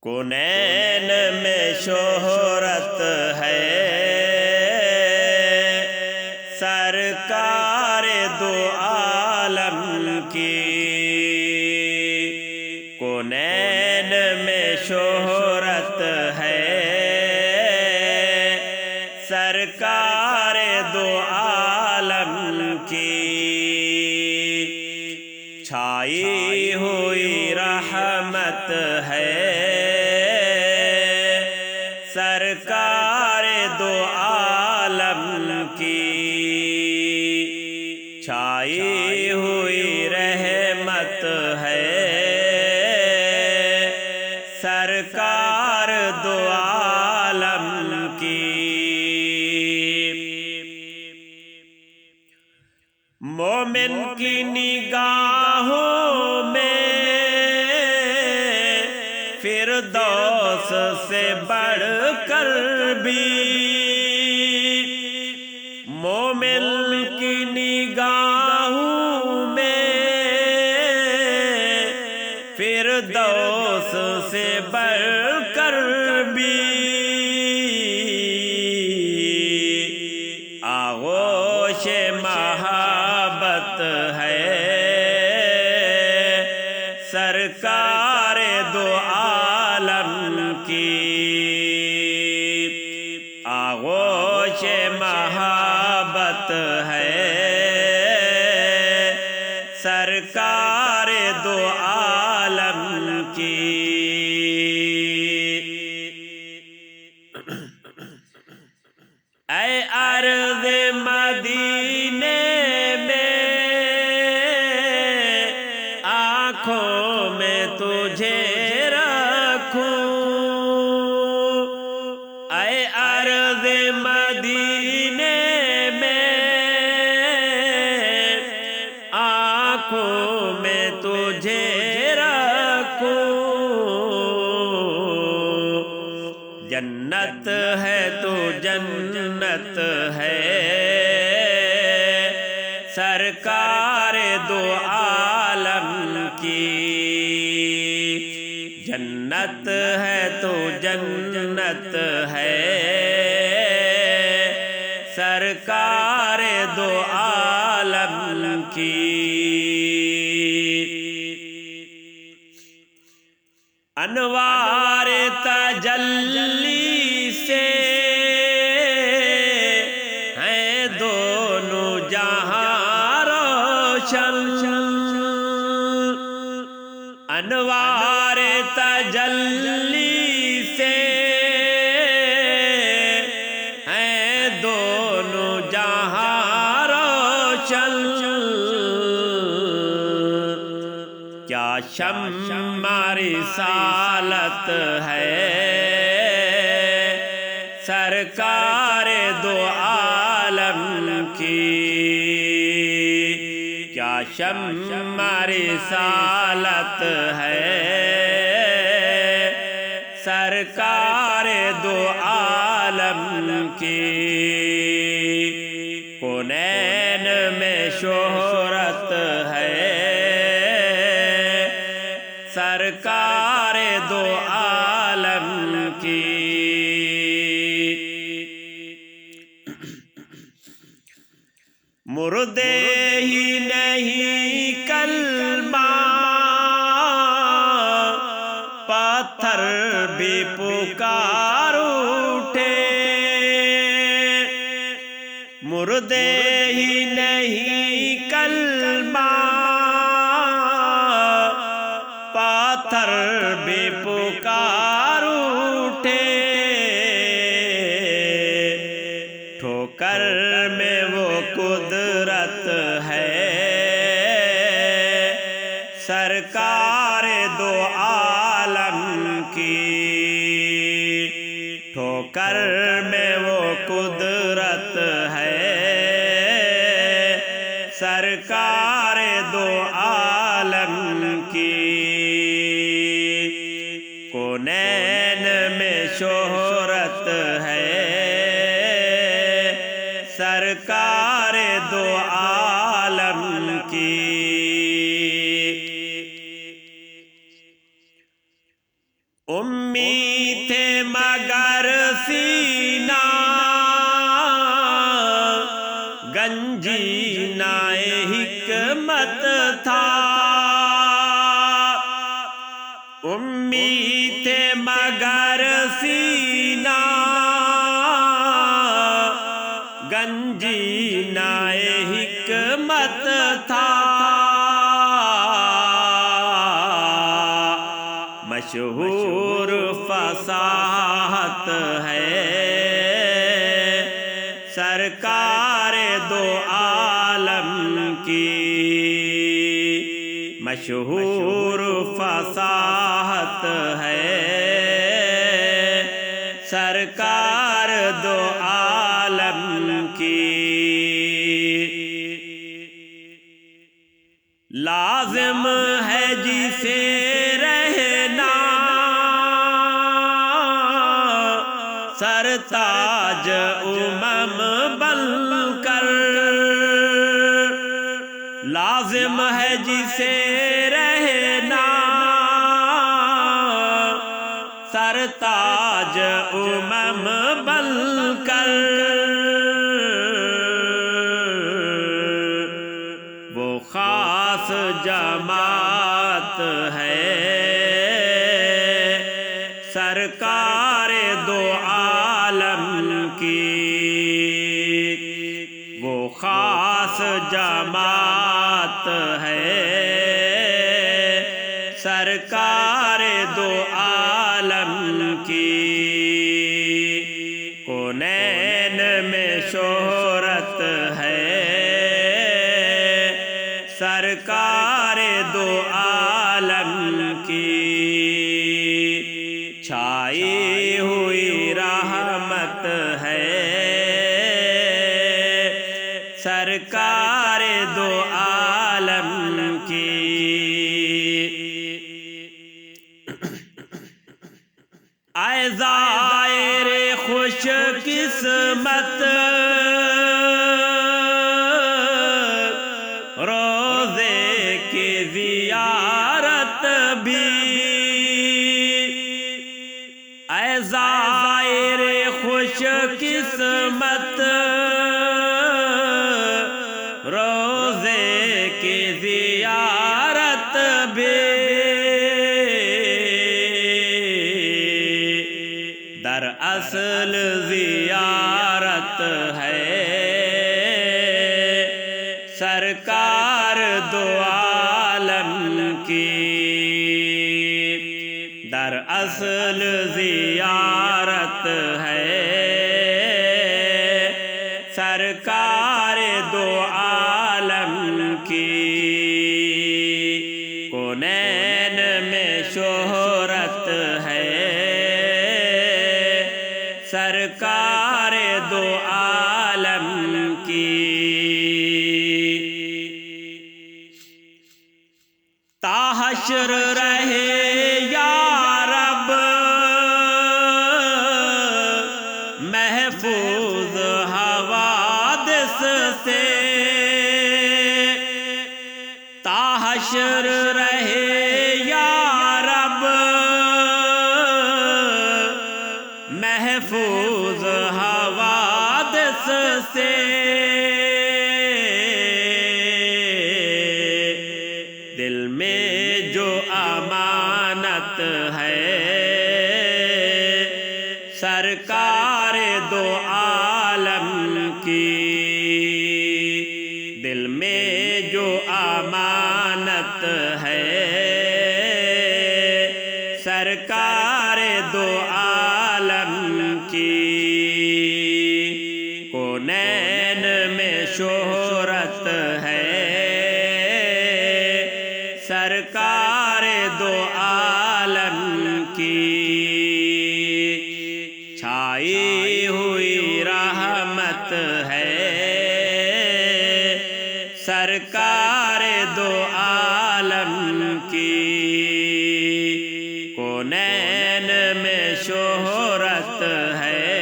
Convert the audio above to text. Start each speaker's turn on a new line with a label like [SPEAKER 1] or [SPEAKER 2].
[SPEAKER 1] کونین میں شہرت ہے سرکار دو عالم کی، کونین میں شہرت ہے سرکار دو عالم کی، چھائی ہوئی رحمت ہے سرکار دو عالم کی، چھائی ہوئی رحمت ہے سرکار دو عالم کی۔ مومن کی نگاہوں میں فردوس سے بڑھ کر بھی، مومن کی نگاہوں میں فردوس سے بڑھ کر بھی، آغوش محبت ہے سرکار دو عالم کی، آغوش محبت ہے سرکار دو عالم کی۔ اے ارض مدینے میں آنکھوں میں تجھے رکھوں، اے ارض مدینے میں آنکھوں میں تجھے رکھوں، جنت ہے تو جنت ہے سرکار دو عالم کی، جنت ہے تو جنت ہے سرکار دو عالم کی۔ انوار تجلی سے ہیں دونوں جہاں روشن، انوار تجلی سے ہیں دونوں جہاں روشن، کیا شمع رسالت ہے سرکار دو عالم کی، کیا شمع رسالت ہے سرکار دو عالم کی، کونین میں شہرت ہے سرکار دو عالم کی۔ مردے ہی نہیں کلمہ پتھر بھی پکار اٹھے، مردے ہی نہیں کلمہ پتھر بھی پکار اٹھے، ٹھوکر میں وہ قدرت ہے سرکار دو عالم کی، ٹھوکر میں وہ قدرت ہے سرکار دو عالم کی، کونین میں شہرت ہے سرکار دو عالم کی۔ امی تھے مگر سینہ گنجینہ حکمت تھا، امی تھے مگر سینہ گنجینہ حکمت تھا، مشہور فصاحت ہے سرکار دو عالم کی، مشہور فصاحت ہے سرکار دو عالم کی، لازم ہے جسے رہنا سرتاج بن کر، لازم ہے جسے رہنا سرتاج بن کر، وہ خاص جماعت ہے سرکار دو عالم کی، وہ خاص جماعت ہے سرکار دو عالم کی، کونین میں شہرت ہے سرکار دو عالم کی، چھائی ہوئی رحمت ہے سرکار دو عالم کی، اے زائر خوش قسمت روزے کی زیارت بھی، اے زائر خوش قسمت روزے کی زیارت بھی، دراصل زیارت ہے سرکار دو عالم کی، دراصل زیارت ہے سرکار دو عالم کی، کونین میں شہرت ہے سرکار دو عالم کی، تا حشر رہے یا رب محفوظ حوادث سے، تا حشر رہے یا رب محفوظ حوادث سے، دل میں جو امانت ہے سرکار دو عالم کی، دل میں جو امانت ہے سرکار دو عالم کی، کونین میں شہرت ہے سرکار دو عالم کی، چھائی ہوئی رحمت ہے سرکار دو عالم کی، کونین میں شہرت ہے